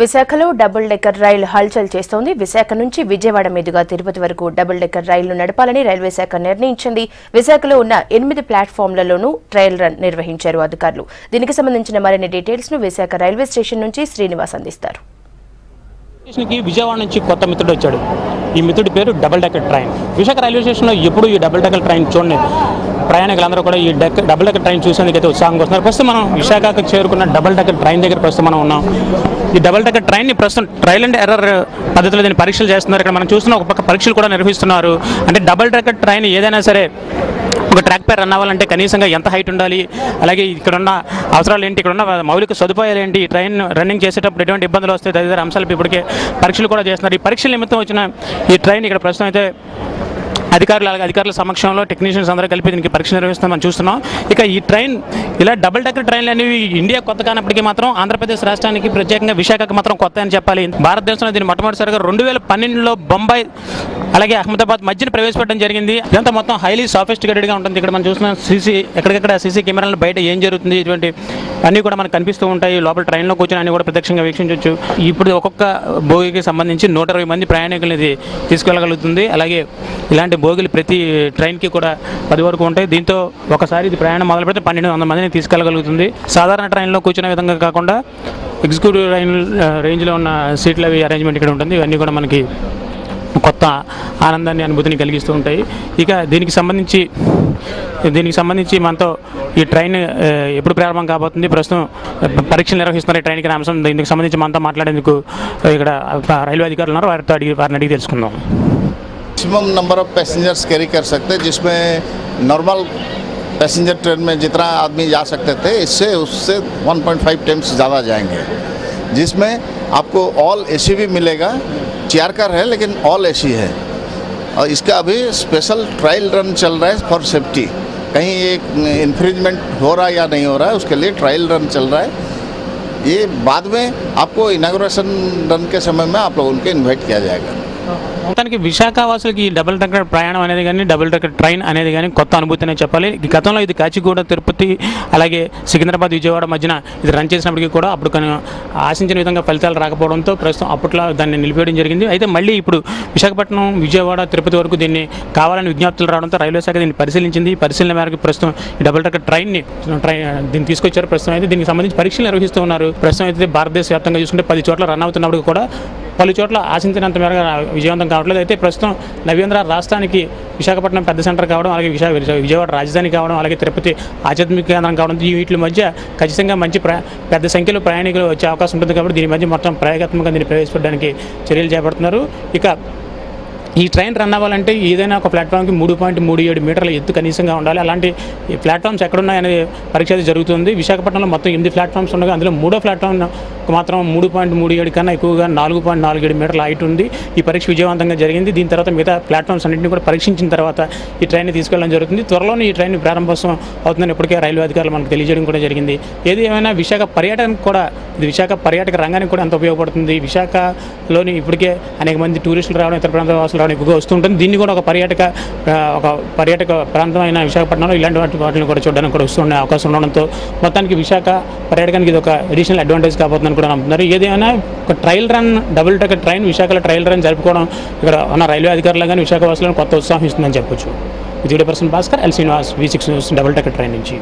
విశాఖలో double decker రైలు హల్చల్ చేస్తోంది. విశాఖ నుంచి విజయవాడ మీదుగా తిరుపతి వరకు డబుల్ డెక్కర్ రైలును నడపాలని రైల్వే శాఖ నిర్ణయించింది. విశాఖలో ఉన్న 8 ప్లాట్ఫామ్లలోనూ ట్రయల్ రన్ నిర్వహించారు అధికారులు. దీనికి సంబంధించిన మరిన్ని డీటెయిల్స్ ను విశాఖ రైల్వే స్టేషన్ నుంచి శ్రీనివాస్ అందిస్తారు. విజయవాడ నుంచి కొత్త మిత్రుడు వచ్చాడు. ఈ మిత్రుడి పేరు double decker train. Visakha railway స్టేషన్లో ఎప్పుడు ఈ డబుల్ డెక్కర్ ట్రైన్ చూడండి, ప్రయాణికులందరూ కూడా ఈ డబుల్ డెక్కర్ ట్రైన్ చూసేందుకైతే ఉత్సాహంగా వస్తున్నారు. ప్రస్తుతం మనం విశాఖకు చేరుకున్న డబుల్ డెక్కర్ ట్రైన్ దగ్గర ప్రస్తుతం మనం ఉన్నాం. ఈ డబుల్ డెక్కర్ ట్రైన్ని ప్రస్తుతం ట్రయల్ అండ్ ఎర్రర్ పద్ధతిలో దీన్ని పరీక్షలు చేస్తున్నారు. ఇక్కడ మనం చూస్తున్న ఒక పక్క పరీక్షలు కూడా నిర్వహిస్తున్నారు. అంటే డబుల్ డెక్కర్ ట్రైన్ ఏదైనా సరే ఒక ట్రాక్ పై రన్ అవ్వాలంటే కనీసంగా ఎంత హైట్ ఉండాలి, అలాగే ఇక్కడ ఉన్న అవసరాలు ఏంటి, ఇక్కడ ఉన్న మౌలిక సదుపాయాలు ఏంటి, ఈ ట్రైన్ రన్నింగ్ చేసేటప్పుడు ఎటువంటి ఇబ్బందులు వస్తాయి తదితర అంశాలపై ఇప్పటికే పరీక్షలు కూడా చేస్తున్నారు. ఈ పరీక్షల నిమిత్తం వచ్చిన ఈ ట్రైన్ ఇక్కడ ప్రస్తుతం అయితే అధికారుల సమక్షంలో టెక్నీషియన్స్ అందరూ కలిపి దీనికి పరీక్ష నిర్వహిస్తాం మనం చూస్తున్నాం. ఇక ఈ ట్రైన్ ఇలా డబుల్ డెక్కర్ ట్రైన్లు అనేవి ఇండియా కొత్త కానప్పటికీ మాత్రం ఆంధ్రప్రదేశ్ రాష్ట్రానికి ప్రత్యేకంగా విశాఖకు మాత్రం కొత్త అని చెప్పాలి. భారతదేశంలో దీన్ని మొట్టమొదటిసారిగా 2012లో బొంబాయి అలాగే అహ్మదాబాద్ మధ్యన ప్రవేశపెట్టడం జరిగింది. ఇదంతా మొత్తం హైలీ సాఫిస్టికేటెడ్గా ఉంటుంది. ఇక్కడ మనం చూసిన ఎక్కడికక్కడ సీసీ కెమెరాలు బయట ఏం జరుగుతుంది ఇటువంటి అన్నీ కూడా మనకు కనిపిస్తూ ఉంటాయి. లోపల ట్రైన్లో కూర్చొని అన్ని కూడా ప్రత్యక్షంగా వీక్షించవచ్చు. ఇప్పుడు ఒక్కొక్క బోగికి సంబంధించి 120 మంది ప్రయాణికులు ఇది తీసుకెళ్ళగలుగుతుంది. అలాగే ఇలాంటి బోగిలు ప్రతి ట్రైన్కి కూడా 10 వరకు ఉంటాయి. దీంతో ఒకసారి ఇది ప్రయాణం మొదలు పెడితే 1200 మందిని తీసుకెళ్ళగలుగుతుంది. సాధారణ ట్రైన్లో కూర్చునే విధంగా కాకుండా ఎగ్జిక్యూటివ్ ట్రైన్ రేంజ్లో ఉన్న సీట్ల అరేంజ్మెంట్ ఇక్కడ ఉంటుంది. ఇవన్నీ కూడా మనకి కొత్త ఆనందాన్ని అనుభూతిని కలిగిస్తూ ఉంటాయి. ఇక దీనికి సంబంధించి మనతో ఈ ట్రైన్ ఎప్పుడు ప్రారంభం కాబోతుంది, ప్రస్తుతం పరీక్షలు నిర్వహిస్తున్నారు ఈ ట్రైన్కి అంశం, దీనికి సంబంధించి మనతో మాట్లాడేందుకు ఇక్కడ రైల్వే అధికారులు ఉన్నారు. వారిని అడిగి తెలుసుకుందాం. Maximum number of passengers carry कर सकते हैं, जिसमें नॉर्मल पैसेंजर ट्रेन में जितना आदमी जा सकते थे उससे 1.5 टाइम्स ज़्यादा जाएंगे, जिसमें आपको ऑल एसी भी मिलेगा. चेयर कार है लेकिन ऑल एसी है. और इसका अभी स्पेशल ट्रायल रन चल रहा है फॉर सेफ्टी. कहीं एक इन्फ्रिंजमेंट हो रहा है या नहीं हो रहा है, उसके लिए ट्रायल रन चल रहा है. ये बाद में आपको इनाग्रेशन रन के समय में आप लोगों को इन्वाइट किया जाएगा. మొత్తానికి విశాఖ వాసులకి డబుల్ డెక్కర్ ప్రయాణం అనేది కానీ డబుల్ డెక్కర్ ట్రైన్ అనేది కానీ కొత్త అనుభూతి అనే చెప్పాలి. గతంలో ఇది కాచిగూడ, తిరుపతి అలాగే సికింద్రాబాద్, విజయవాడ మధ్యన ఇది రన్ చేసినప్పటికీ కూడా అప్పుడు ఆశించిన విధంగా ఫలితాలు రాకపోవడంతో ప్రస్తుతం అప్పట్లో దాన్ని నిలిపేయడం జరిగింది. అయితే మళ్ళీ ఇప్పుడు విశాఖపట్నం, విజయవాడ, తిరుపతి వరకు దీన్ని కావాలని విజ్ఞప్తులు రావడంతో రైల్వే శాఖ దీన్ని పరిశీలించింది. పరిశీలన మేరకు ప్రస్తుతం ఈ డబుల్ డెక్కర్ దీన్ని తీసుకొచ్చారు. ప్రస్తుతం అయితే దీనికి సంబంధించి పరీక్షలు నిర్వహిస్తూ ఉన్నారు. ప్రస్తుతం అయితే భారతదేశ వ్యాప్తంగా చూసుకుంటే 10 చోట్ల రన్ అవుతున్నప్పుడు కూడా పలు చోట్ల ఆశించినంత మేరకు విజయవంతం కావట్లేదు. అయితే ప్రస్తుతం నవ్యాంధ్ర రాష్ట్రానికి విశాఖపట్నం పెద్ద సెంటర్ కావడం, అలాగే విజయవాడ రాజధాని కావడం, అలాగే తిరుపతి ఆధ్యాత్మిక కేంద్రం కావడం, వీటి మధ్య ఖచ్చితంగా మంచి పెద్ద సంఖ్యలో ప్రయాణికులు వచ్చే అవకాశం ఉంటుంది. కాబట్టి దీని మధ్య మొత్తం ప్రయోగాత్మకంగా దీన్ని ప్రవేశపెట్టడానికి చర్యలు చేపడుతున్నారు. ఇక ఈ ట్రైన్ రన్ అవ్వాలంటే ఏదైనా ఒక ప్లాట్ఫామ్కి 3.37 మీటర్ల ఎత్తు కనీసంగా ఉండాలి. అలాంటి ప్లాట్ఫామ్స్ ఎక్కడున్నాయనే పరీక్ష అయితే జరుగుతుంది. విశాఖపట్నంలో మొత్తం 8 ప్లాట్ఫామ్స్ ఉండగా అందులో 3వ ప్లాట్ఫామ్ మాత్రం 3.37 కన్నా ఎక్కువగా 4.47 మీటర్ల హైట్ ఉంది. ఈ పరీక్ష విజయవంతంగా జరిగింది. దీని తర్వాత మిగతా ప్లాట్ఫామ్స్ అన్నింటినీ కూడా పరీక్షించిన తర్వాత ఈ ట్రైన్ని తీసుకెళ్ళడం జరుగుతుంది. త్వరలోనే ఈ ట్రైన్ ప్రారంభోత్సవం అవుతుందని ఇప్పటికే రైల్వే అధికారులు మనకు తెలియజేయడం కూడా జరిగింది. ఏది ఏమైనా విశాఖ పర్యాటనకు కూడా ఇది విశాఖ పర్యాటక రంగానికి కూడా ఎంత ఉపయోగపడుతుంది. విశాఖలోని ఇప్పటికే అనేక మంది టూరిస్టులు రావడం, ఇతర ప్రాంతాల వాసులు రావడం ఎక్కువగా వస్తుంటుంది. దీన్ని కూడా ఒక పర్యాటక ప్రాంతమైన విశాఖపట్నంలో ఇలాంటి వాటిని కూడా చూడడానికి కూడా వస్తుండే అవకాశం ఉండడంతో మొత్తానికి విశాఖ పర్యాటకానికి ఇది ఒక అడిషనల్ అడ్వాంటేజ్ కాబోతుందని కూడా నమ్ముతున్నారు. ఏదైనా ఒక trial run double decker train విశాఖలో ట్రయల్ రన్ జరుపుకోవడం ఇక్కడ ఉన్న రైల్వే అధికారులు కానీ విశాఖ వాసులను కొత్త ఉత్సాహం ఇస్తుందని చెప్పొచ్చు. Video person Bhaskar, L Srinivas, V6 news, double decker train నుంచి.